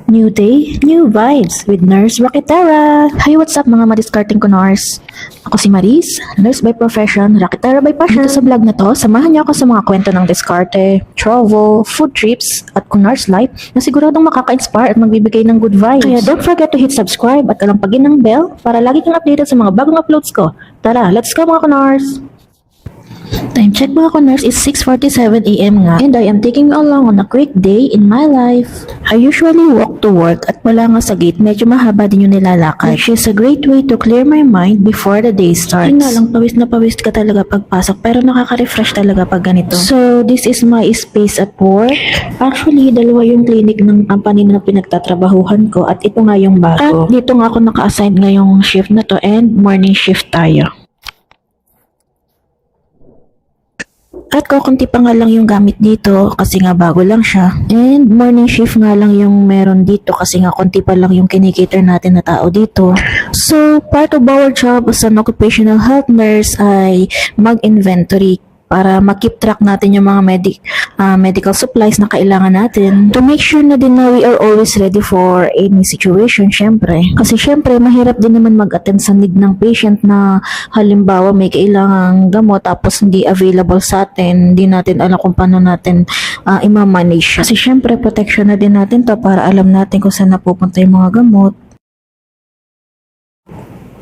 New day, new vibes with Nurse Rakitara. Hi, what's up mga madiscarding ko nurse? Ako si Maris, nurse by profession, Rakitara by passion. Dito sa vlog na to, samahan niyo ako sa mga kwento ng diskarte, travel, food trips, at kung nurse life na siguradong makaka-inspire at magbibigay ng good vibes. Kaya don't forget to hit subscribe at kalampagin ng bell para lagi kang updated sa mga bagong uploads ko. Tara, let's go mga nurse! Time check mga ko-nurse is 6:47 AM nga, and I am taking you along on a quick day in my life. I usually walk to work at mula nga sa gate medyo mahaba din yung nilalakad, which is a great way to clear my mind before the day starts. Yun nga lang, pawis na pawis ka talaga pagpasok, pero nakaka-refresh talaga pag ganito. So this is my space at work. Actually, dalawa yung clinic ng company na pinagtatrabahuhan ko at ito nga yung bago. At dito nga ako naka-assign ngayong shift na to, and morning shift tayo. At kukunti pa nga lang yung gamit dito kasi nga bago lang siya. And morning shift nga lang yung meron dito kasi nga konti pa lang yung kinikater natin na tao dito. So, part of our job as an occupational health nurse ay mag-inventory para makip track natin yung mga medical supplies na kailangan natin to make sure na din na we are always ready for any situation, syempre. Kasi syempre, mahirap din naman mag-attend sa need ng patient na halimbawa may kailangang gamot tapos hindi available sa atin, hindi natin alam kung paano natin i-manage. Kasi syempre, protection na din natin to para alam natin kung saan napupunta yung mga gamot.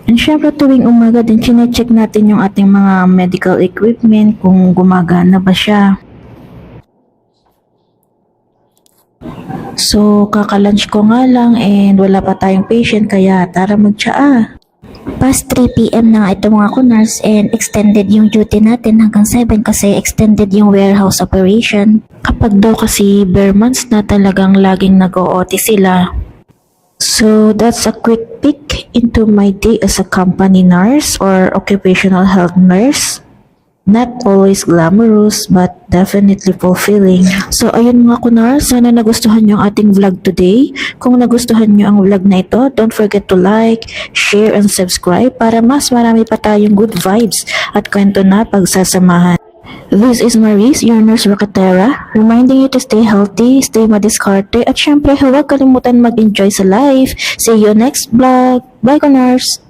And syempre tuwing umaga din, chinecheck natin yung ating mga medical equipment kung gumagana ba siya. So, kaka-lunch ko nga lang and wala pa tayong patient kaya tara magtsaa. Past 3 PM na nga ito mga ko-nurse and extended yung duty natin hanggang 7 kasi extended yung warehouse operation. Kapag daw kasi bare months na talagang laging nag-o-OT sila. So, that's a quick peek into my day as a company nurse or occupational health nurse. Not always glamorous, but definitely fulfilling. So, ayun mga kunars, sana nagustuhan nyo ang ating vlog today. Kung nagustuhan nyo ang vlog na ito, don't forget to like, share, and subscribe para mas marami pa tayong good vibes at kwento na pagsasamahan. This is Maris, your nurse Rakitara, reminding you to stay healthy, stay madiskarte, at syempre huwag kalimutan mag-enjoy sa life. See you next vlog. Bye, kunars!